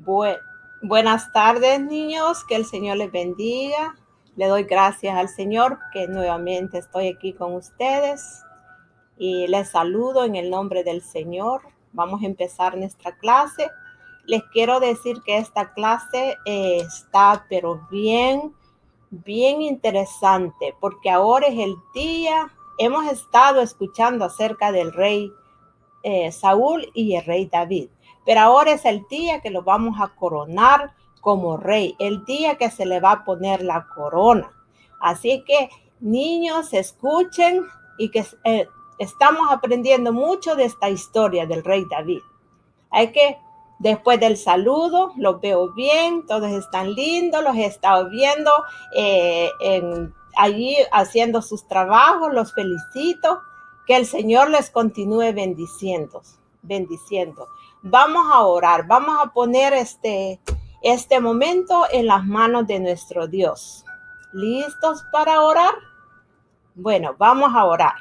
Bu- Buenas tardes, niños, que el Señor les bendiga. Le doy gracias al Señor que nuevamente estoy aquí con ustedes y les saludo en el nombre del Señor. Vamos a empezar nuestra clase. Les quiero decir que esta clase está pero bien interesante, porque ahora es el día. Hemos estado escuchando acerca del rey Saúl y el rey David. Pero ahora es el día que lo vamos a coronar como rey, el día que se le va a poner la corona. Así que, niños, escuchen y que estamos aprendiendo mucho de esta historia del rey David. Hay que, después del saludo, los veo bien, todos están lindos, los he estado viendo allí haciendo sus trabajos, los felicito. Que el Señor les continúe bendiciendo. Vamos a orar, vamos a poner este momento en las manos de nuestro Dios. ¿Listos para orar? Bueno, vamos a orar.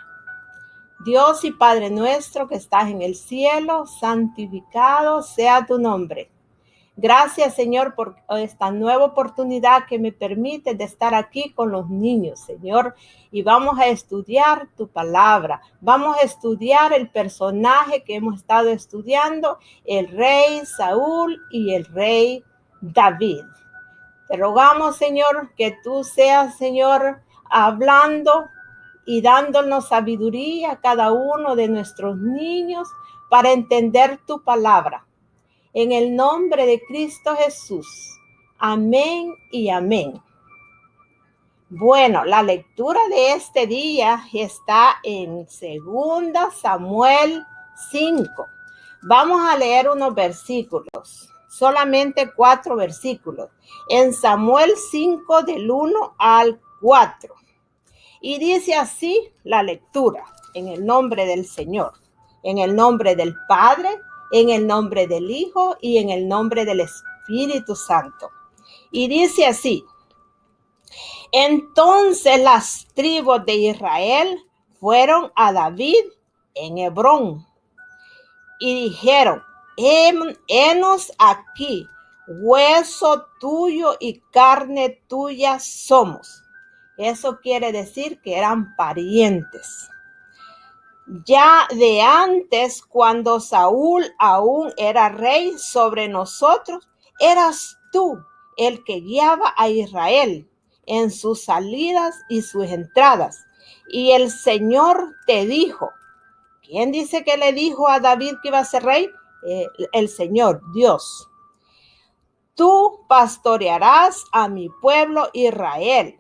Dios y Padre nuestro que estás en el cielo, santificado sea tu nombre. Gracias, Señor, por esta nueva oportunidad que me permite de estar aquí con los niños, Señor. Y vamos a estudiar tu palabra. Vamos a estudiar el personaje que hemos estado estudiando, el rey Saúl y el rey David. Te rogamos, Señor, que tú seas, Señor, hablando y dándonos sabiduría a cada uno de nuestros niños para entender tu palabra. En el nombre de Cristo Jesús. Amén y amén. Bueno, la lectura de este día está en 2 Samuel 5. Vamos a leer unos versículos, solamente 4 versículos. En Samuel 5 del 1 al 4. Y dice así la lectura, en el nombre del Señor, en el nombre del Padre, en el nombre del Hijo y en el nombre del Espíritu Santo. Y dice así: entonces las tribus de Israel fueron a David en Hebrón y dijeron: henos aquí, hueso tuyo y carne tuya somos. Eso quiere decir que eran parientes. Ya de antes, cuando Saúl aún era rey sobre nosotros, eras tú el que guiaba a Israel en sus salidas y sus entradas. Y el Señor te dijo. ¿Quién dice que le dijo a David que iba a ser rey? El Señor, Dios. Tú pastorearás a mi pueblo Israel.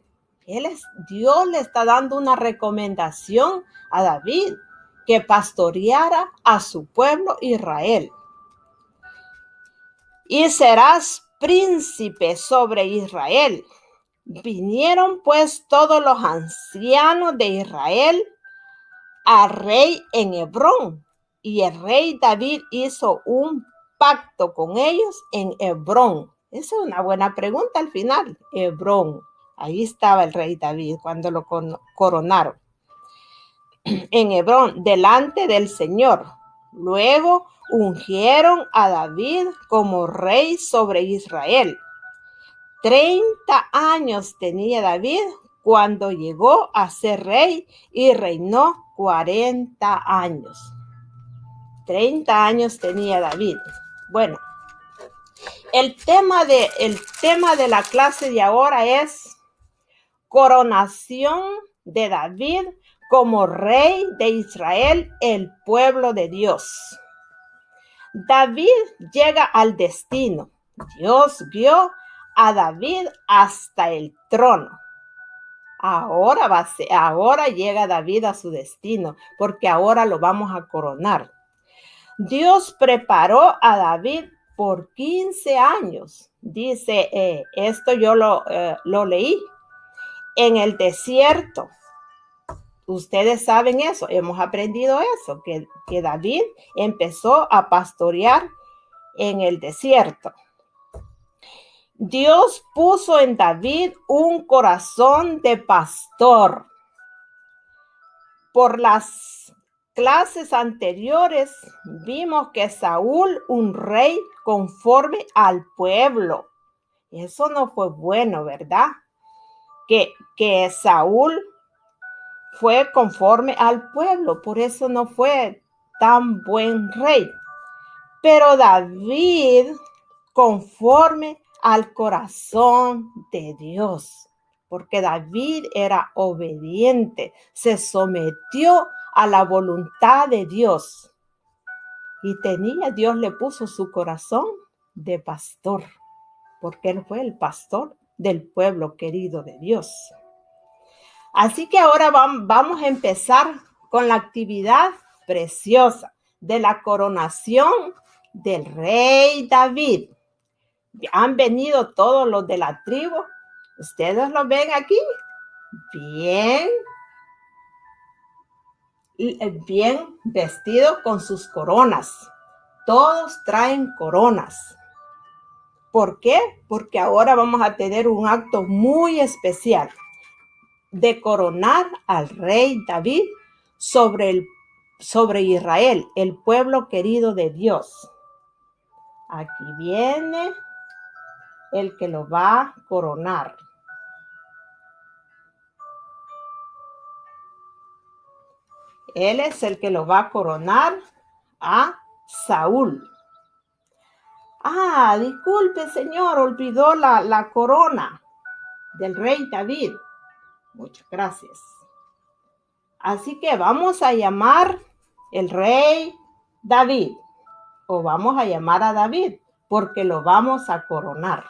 Dios le está dando una recomendación a David, que pastoreara a su pueblo Israel. Y serás príncipe sobre Israel. Vinieron pues todos los ancianos de Israel al rey en Hebrón, y el rey David hizo un pacto con ellos en Hebrón. Esa es una buena pregunta al final. Hebrón, ahí estaba el rey David cuando lo coronaron. En Hebrón, delante del Señor. Luego ungieron a David como rey sobre Israel. 30 años tenía David cuando llegó a ser rey y reinó 40 años. 30 años tenía David. Bueno, el tema de la clase de ahora es coronación de David como rey de Israel, el pueblo de Dios. David llega al destino. Dios guió a David hasta el trono. Ahora llega David a su destino, porque ahora lo vamos a coronar. Dios preparó a David por 15 años. Dice, esto yo lo leí, en el desierto. Ustedes saben eso, hemos aprendido eso, que David empezó a pastorear en el desierto. Dios puso en David un corazón de pastor. Por las clases anteriores vimos que Saúl, un rey conforme al pueblo. Eso no fue bueno, ¿verdad? Que Saúl fue conforme al pueblo, por eso no fue tan buen rey. Pero David, conforme al corazón de Dios, porque David era obediente, se sometió a la voluntad de Dios y Dios le puso su corazón de pastor, porque él fue el pastor del pueblo querido de Dios. Así que ahora vamos a empezar con la actividad preciosa de la coronación del rey David. Han venido todos los de la tribu. ¿Ustedes lo ven aquí? Bien vestidos con sus coronas. Todos traen coronas. ¿Por qué? Porque ahora vamos a tener un acto muy especial de coronar al rey David sobre Israel, el pueblo querido de Dios. Aquí viene el que lo va a coronar. Él es el que lo va a coronar a Saúl. Disculpe, señor, olvidó la corona del rey David. Muchas gracias. Así que vamos a llamar el rey David, o vamos a llamar a David, porque lo vamos a coronar.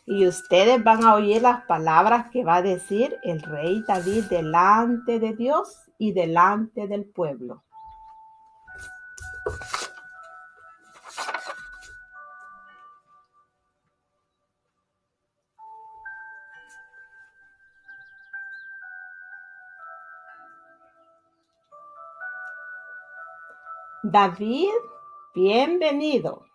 Y ustedes van a oír las palabras que va a decir el rey David delante de Dios y delante del pueblo. David, bienvenido.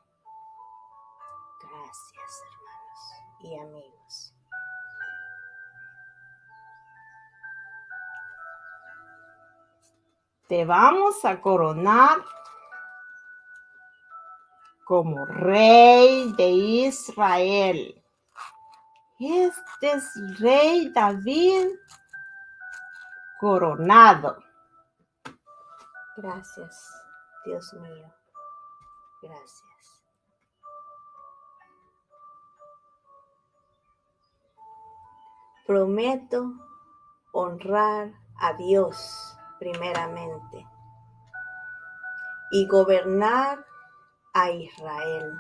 Gracias, hermanos y amigos. Te vamos a coronar como rey de Israel. Este es rey David coronado. Gracias, Dios mío. Gracias. Prometo honrar a Dios primeramente y gobernar a Israel,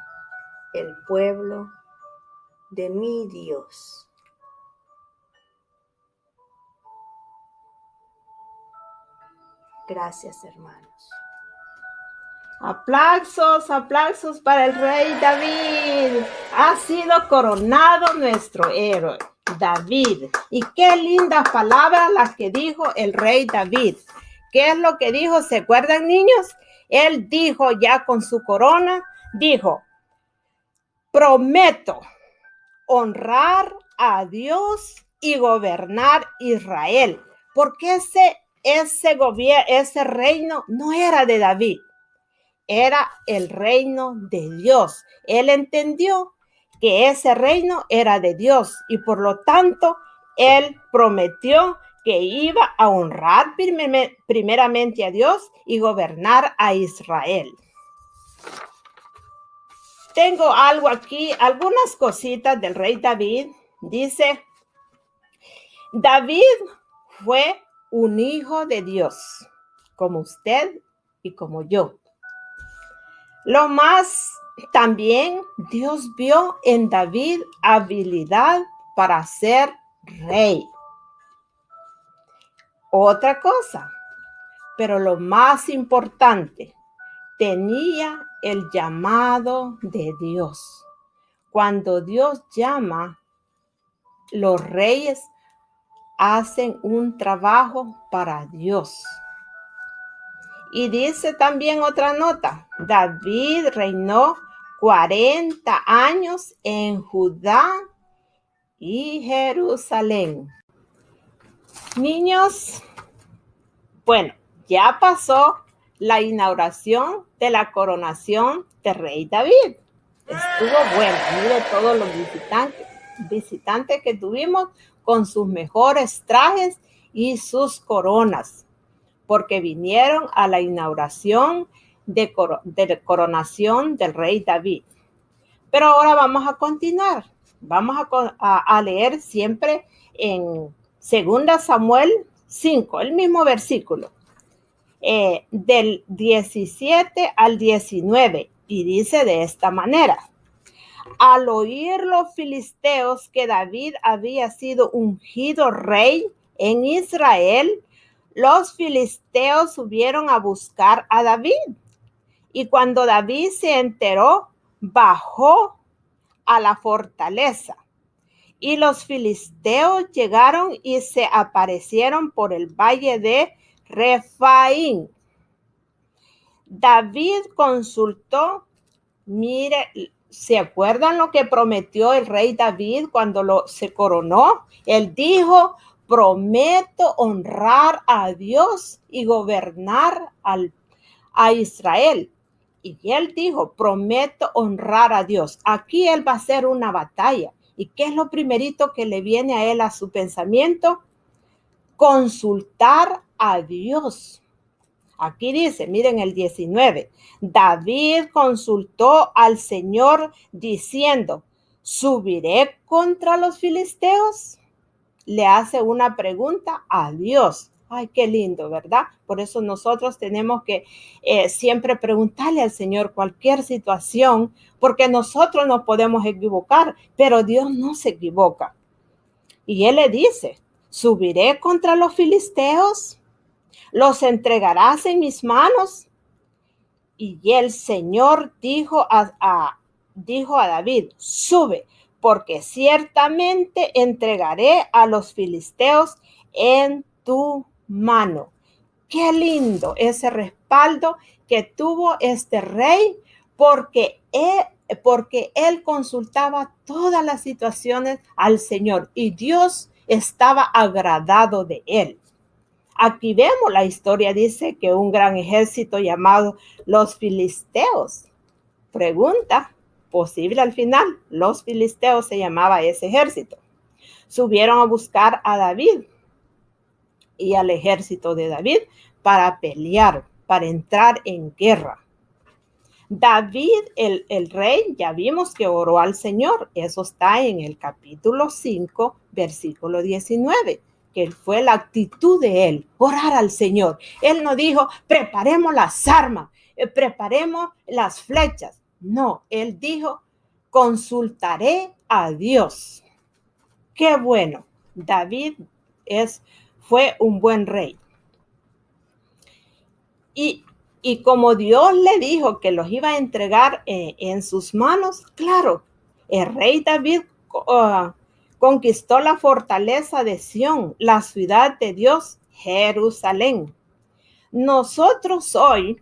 el pueblo de mi Dios. Gracias, hermanos. Aplausos, aplausos para el rey David. Ha sido coronado nuestro héroe, David. Y qué lindas palabras las que dijo el rey David. ¿Qué es lo que dijo? ¿Se acuerdan, niños? Él dijo ya con su corona, dijo, prometo honrar a Dios y gobernar Israel. Porque ese reino no era de David. Era el reino de Dios. Él entendió que ese reino era de Dios y por lo tanto él prometió que iba a honrar primeramente a Dios y gobernar a Israel. Tengo algo aquí, algunas cositas del rey David. Dice, David fue un hijo de Dios, como usted y como yo. Lo más también Dios vio en David habilidad para ser rey. Otra cosa, pero lo más importante, tenía el llamado de Dios. Cuando Dios llama, los reyes hacen un trabajo para Dios. Y dice también otra nota, David reinó 40 años en Judá y Jerusalén. Niños, bueno, ya pasó la inauguración de la coronación del rey David. Estuvo bueno, mire todos los visitantes que tuvimos con sus mejores trajes y sus coronas, porque vinieron a la inauguración de coronación del rey David. Pero ahora vamos a continuar. Vamos a leer siempre en 2 Samuel 5, el mismo versículo, del 17 al 19, y dice de esta manera: al oír los filisteos que David había sido ungido rey en Israel, los filisteos subieron a buscar a David. Y cuando David se enteró, bajó a la fortaleza. Y los filisteos llegaron y se aparecieron por el valle de Refaín. David consultó, mire, ¿se acuerdan lo que prometió el rey David cuando se coronó? Él dijo: prometo honrar a Dios y gobernar a Israel. Y él dijo: prometo honrar a Dios. Aquí él va a hacer una batalla. ¿Y qué es lo primerito que le viene a él a su pensamiento? Consultar a Dios. Aquí dice, miren el 19, David consultó al Señor diciendo: ¿subiré contra los filisteos? Le hace una pregunta a Dios. Ay, qué lindo, ¿verdad? Por eso nosotros tenemos que siempre preguntarle al Señor cualquier situación, porque nosotros nos podemos equivocar, pero Dios no se equivoca. Y él le dice: ¿subiré contra los filisteos? ¿Los entregarás en mis manos? Y el Señor dijo a David: sube, porque ciertamente entregaré a los filisteos en tu mano. Qué lindo ese respaldo que tuvo este rey, porque él consultaba todas las situaciones al Señor y Dios estaba agradado de él. Aquí vemos la historia, dice que un gran ejército llamado los filisteos. Pregunta, posible al final, los filisteos se llamaba ese ejército. Subieron a buscar a David y al ejército de David para pelear, para entrar en guerra. David, el rey, ya vimos que oró al Señor. Eso está en el capítulo 5, versículo 19. Que fue la actitud de él, orar al Señor. Él no dijo: preparemos las armas, preparemos las flechas. No, él dijo: consultaré a Dios. Qué bueno. David fue un buen rey. Y como Dios le dijo que los iba a entregar en sus manos, claro, el rey David conquistó la fortaleza de Sión, la ciudad de Dios, Jerusalén. Nosotros hoy,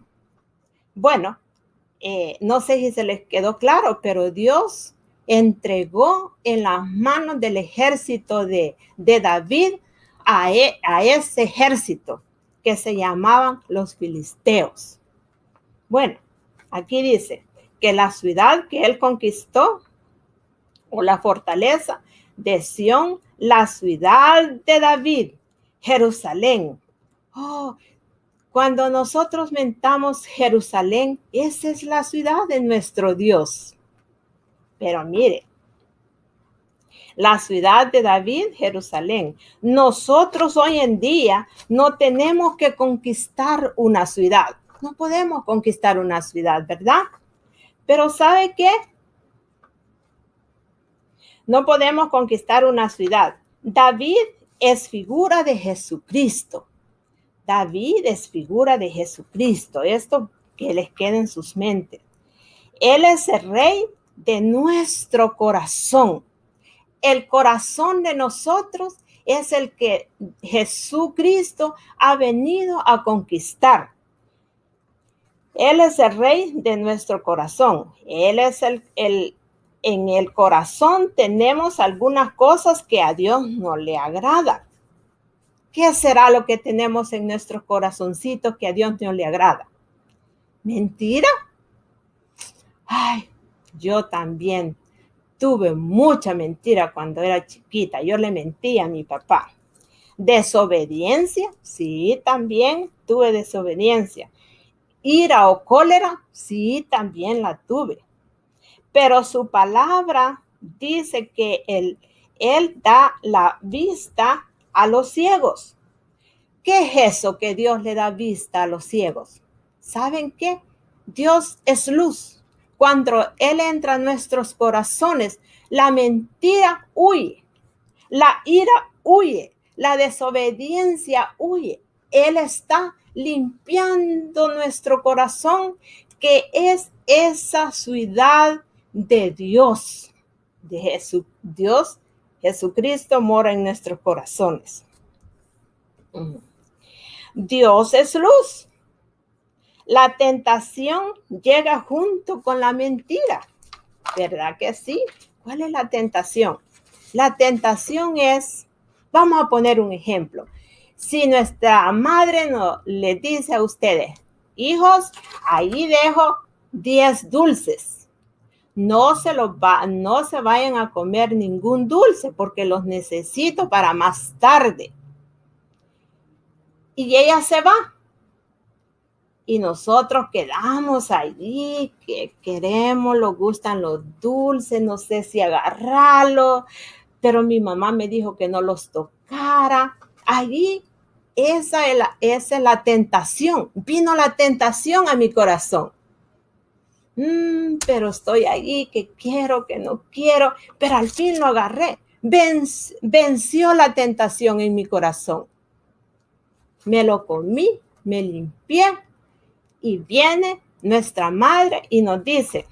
bueno, no sé si se les quedó claro, pero Dios entregó en las manos del ejército de David a ese ejército que se llamaban los filisteos. Bueno, aquí dice que la ciudad que él conquistó, o la fortaleza de Sión, la ciudad de David, Jerusalén. Oh, cuando nosotros mentamos Jerusalén, esa es la ciudad de nuestro Dios. Pero mire, la ciudad de David, Jerusalén. Nosotros hoy en día no tenemos que conquistar una ciudad. No podemos conquistar una ciudad, ¿verdad? Pero ¿sabe qué? No podemos conquistar una ciudad. David es figura de Jesucristo. David es figura de Jesucristo. Esto que les quede en sus mentes. Él es el rey de nuestro corazón. El corazón de nosotros es el que Jesucristo ha venido a conquistar. Él es el rey de nuestro corazón. Él es el en el corazón tenemos algunas cosas que a Dios no le agrada. ¿Qué será lo que tenemos en nuestros corazoncitos que a Dios no le agrada? ¿Mentira? Ay, yo también tuve mucha mentira cuando era chiquita. Yo le mentía a mi papá. ¿Desobediencia? Sí, también tuve desobediencia. ¿Ira o cólera? Sí, también la tuve. Pero su palabra dice que él da la vista a los ciegos. ¿Qué es eso que Dios le da vista a los ciegos? ¿Saben qué? Dios es luz. Cuando Él entra en nuestros corazones, la mentira huye, la ira huye, la desobediencia huye. Él está limpiando nuestro corazón, que es esa ciudad de Dios, de Jesús. Dios, Jesucristo mora en nuestros corazones. Dios es luz. La tentación llega junto con la mentira, ¿verdad que sí? ¿Cuál es la tentación? La tentación es, vamos a poner un ejemplo. Si nuestra madre no le dice a ustedes, hijos, ahí dejo 10 dulces. No se vayan a comer ningún dulce porque los necesito para más tarde. Y ella se va. Y nosotros quedamos allí, que queremos, nos gustan los dulces, no sé si agarrarlos, pero mi mamá me dijo que no los tocara. Allí, esa es la tentación. Vino la tentación a mi corazón. Pero estoy allí, que quiero, que no quiero, pero al fin lo agarré. Venció la tentación en mi corazón. Me lo comí, me limpié. Y viene nuestra madre y nos dice,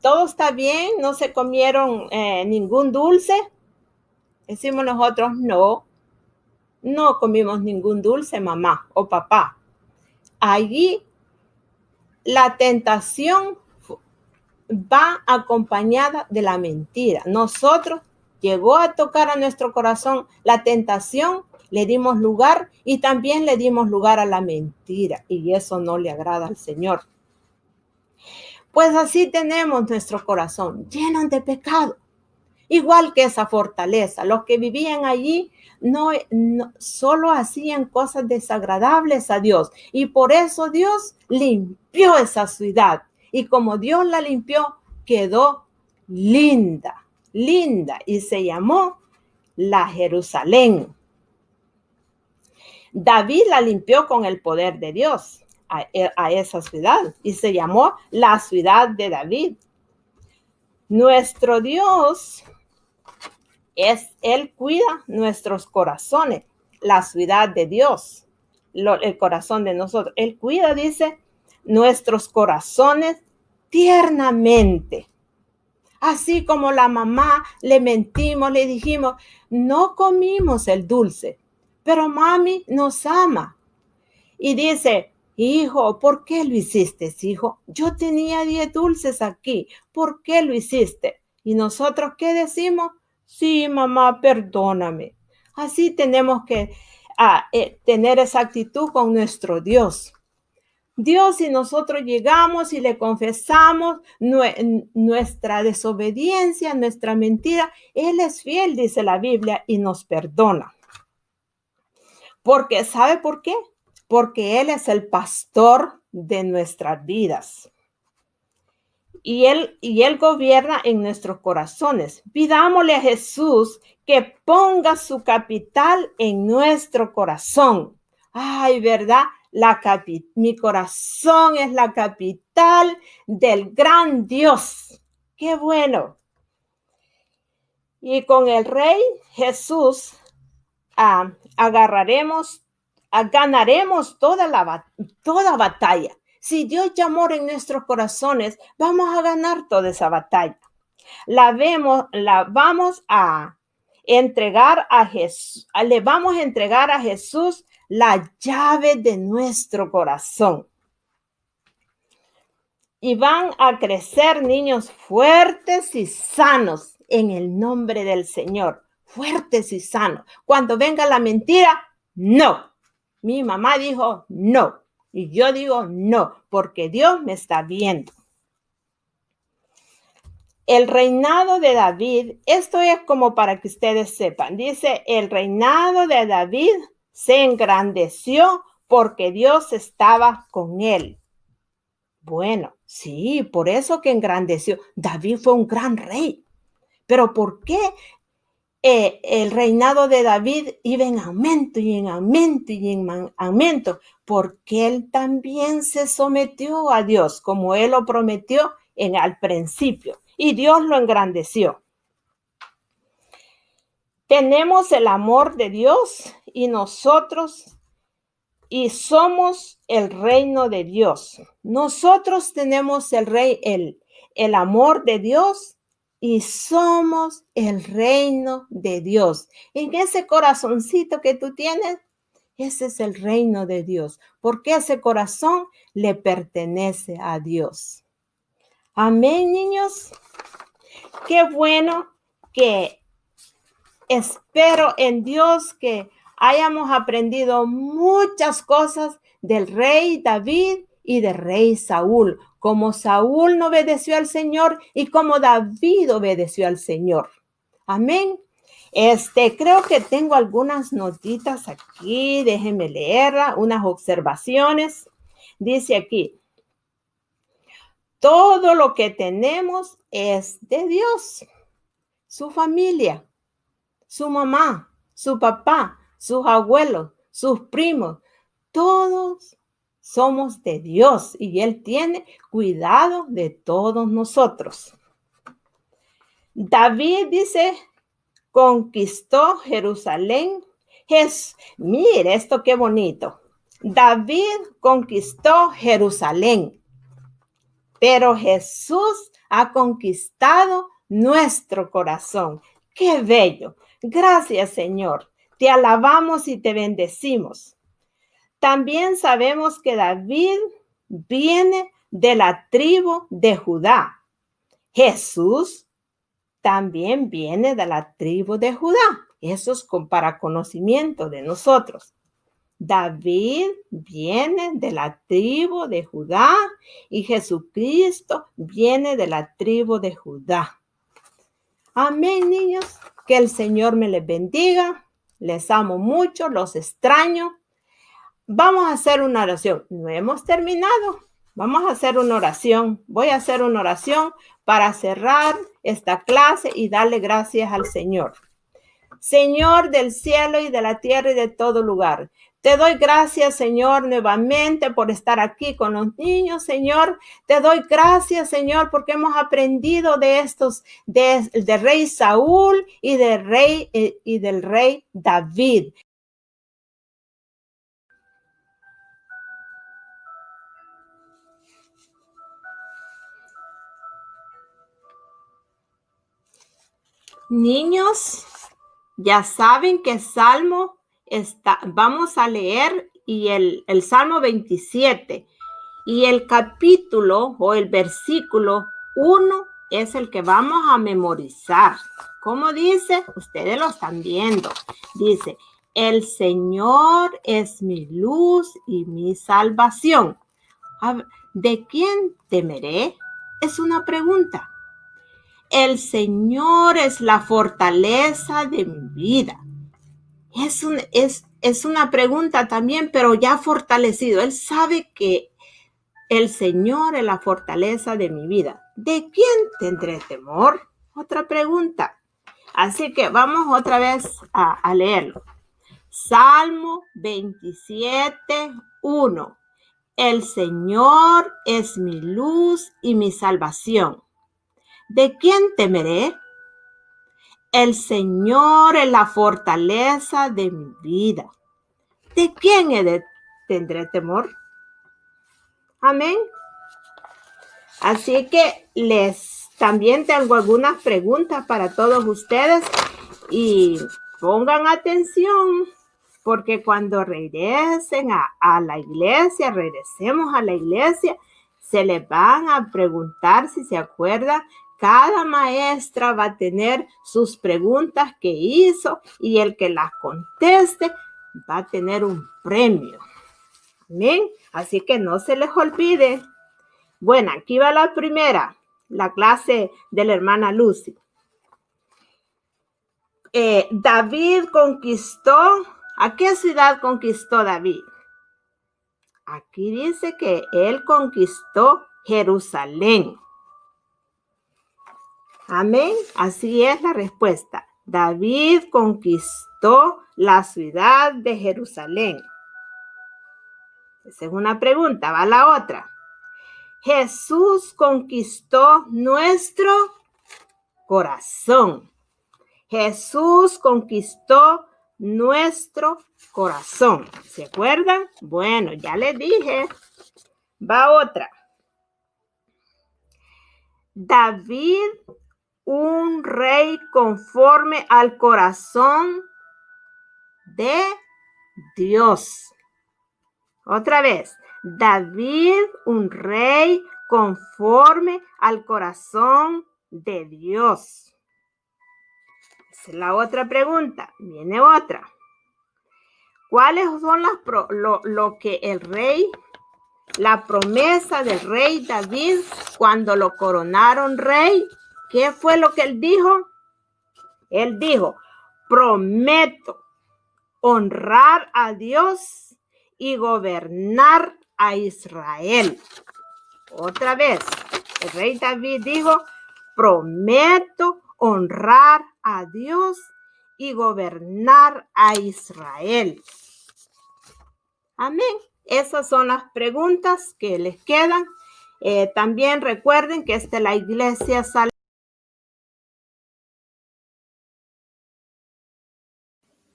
todo está bien, no se comieron ningún dulce. Decimos nosotros, no comimos ningún dulce, mamá o papá. Allí la tentación va acompañada de la mentira. Nosotros llegó a tocar a nuestro corazón la tentación, le dimos lugar y también le dimos lugar a la mentira, y eso no le agrada al Señor. Pues así tenemos nuestro corazón lleno de pecado, igual que esa fortaleza. Los que vivían allí no solo hacían cosas desagradables a Dios, y por eso Dios limpió esa ciudad, y como Dios la limpió, quedó linda, y se llamó la Jerusalén. David la limpió con el poder de Dios a esa ciudad, y se llamó la ciudad de David. Nuestro Dios Él cuida nuestros corazones, la ciudad de Dios, el corazón de nosotros. Él cuida, dice, nuestros corazones tiernamente. Así como la mamá le mentimos, le dijimos, no comimos el dulce, pero mami nos ama. Y dice, hijo, ¿por qué lo hiciste, hijo? Yo tenía 10 dulces aquí, ¿por qué lo hiciste? Y nosotros, ¿qué decimos? Sí, mamá, perdóname. Así tenemos que tener esa actitud con nuestro Dios. Dios, si nosotros llegamos y le confesamos nuestra desobediencia, nuestra mentira, Él es fiel, dice la Biblia, y nos perdona. Porque, ¿sabe por qué? Porque Él es el pastor de nuestras vidas. Y Él gobierna en nuestros corazones. Pidámosle a Jesús que ponga su capital en nuestro corazón. Ay, ¿verdad? Mi corazón es la capital del gran Dios. ¡Qué bueno! Y con el Rey Jesús ganaremos toda batalla. Si Dios llamó en nuestros corazones, vamos a ganar toda esa batalla. La vamos a entregar a Jesús. Le vamos a entregar a Jesús la llave de nuestro corazón. Y van a crecer niños fuertes y sanos en el nombre del Señor. Fuertes y sanos. Cuando venga la mentira, no. Mi mamá dijo no. Y yo digo no, porque Dios me está viendo. El reinado de David, esto es como para que ustedes sepan. Dice, el reinado de David se engrandeció porque Dios estaba con él. Bueno, sí, por eso que engrandeció. David fue un gran rey. Pero ¿por qué el reinado de David iba en aumento y en aumento y en aumento? Porque él también se sometió a Dios, como él lo prometió al principio. Y Dios lo engrandeció. Tenemos el amor de Dios y nosotros y somos el reino de Dios. Nosotros tenemos el amor de Dios y somos el reino de Dios. En ese corazoncito que tú tienes, ese es el reino de Dios, porque ese corazón le pertenece a Dios. Amén, niños. Qué bueno que espero en Dios que hayamos aprendido muchas cosas del rey David y del rey Saúl, como Saúl no obedeció al Señor y como David obedeció al Señor. Amén. Creo que tengo algunas notitas aquí, déjenme leerla, unas observaciones. Dice aquí, todo lo que tenemos es de Dios, su familia, su mamá, su papá, sus abuelos, sus primos, todos somos de Dios y Él tiene cuidado de todos nosotros. David dice, conquistó Jerusalén. Mire esto qué bonito. David conquistó Jerusalén, pero Jesús ha conquistado nuestro corazón. ¡Qué bello! Gracias, Señor. Te alabamos y te bendecimos. También sabemos que David viene de la tribu de Judá. Jesús también viene de la tribu de Judá. Eso es para conocimiento de nosotros. David viene de la tribu de Judá y Jesucristo viene de la tribu de Judá. Amén, niños. Que el Señor me les bendiga. Les amo mucho, los extraño. Vamos a hacer una oración. No hemos terminado. Vamos a hacer una oración. Voy a hacer una oración para cerrar esta clase y darle gracias al Señor. Señor del cielo y de la tierra y de todo lugar. Te doy gracias, Señor, nuevamente por estar aquí con los niños, Señor. Te doy gracias, Señor, porque hemos aprendido de estos, del rey Saúl y del rey David. Niños, ya saben que Salmo vamos a leer y el Salmo 27 y el capítulo o el versículo 1 es el que vamos a memorizar. ¿Cómo dice? Ustedes lo están viendo. Dice, el Señor es mi luz y mi salvación. ¿De quién temeré? Es una pregunta. El Señor es la fortaleza de mi vida. Es una pregunta también, pero ya fortalecido. Él sabe que el Señor es la fortaleza de mi vida. ¿De quién tendré temor? Otra pregunta. Así que vamos otra vez a leerlo. Salmo 27, 1. El Señor es mi luz y mi salvación. ¿De quién temeré? El Señor es la fortaleza de mi vida. ¿De quién tendré temor? Amén. Así que también tengo algunas preguntas para todos ustedes y pongan atención porque cuando regresen a la iglesia, regresemos a la iglesia, Se les van a preguntar si se acuerdan. Cada maestra va a tener sus preguntas que hizo y el que las conteste va a tener un premio. Amén. Así que no se les olvide. Bueno, aquí va la primera, la clase de la hermana Lucy. David conquistó. ¿A qué ciudad conquistó David? Aquí dice que él conquistó Jerusalén. Amén. Así es la respuesta. David conquistó la ciudad de Jerusalén. Esa es una pregunta. Va la otra. Jesús conquistó nuestro corazón. Jesús conquistó nuestro corazón. ¿Se acuerdan? Bueno, ya les dije. Va otra. David, un rey conforme al corazón de Dios. Otra vez. David, un rey conforme al corazón de Dios. Esa es la otra pregunta. Viene otra. ¿Cuáles son lo que el rey, la promesa del rey David cuando lo coronaron rey? ¿Qué fue lo que él dijo? Él dijo, prometo honrar a Dios y gobernar a Israel. Otra vez, el rey David dijo, prometo honrar a Dios y gobernar a Israel. Amén. Esas son las preguntas que les quedan. También recuerden que la iglesia sale.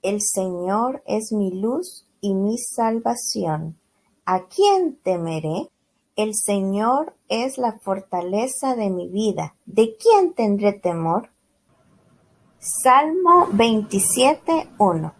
El Señor es mi luz y mi salvación. ¿A quién temeré? El Señor es la fortaleza de mi vida. ¿De quién tendré temor? Salmo 27:1.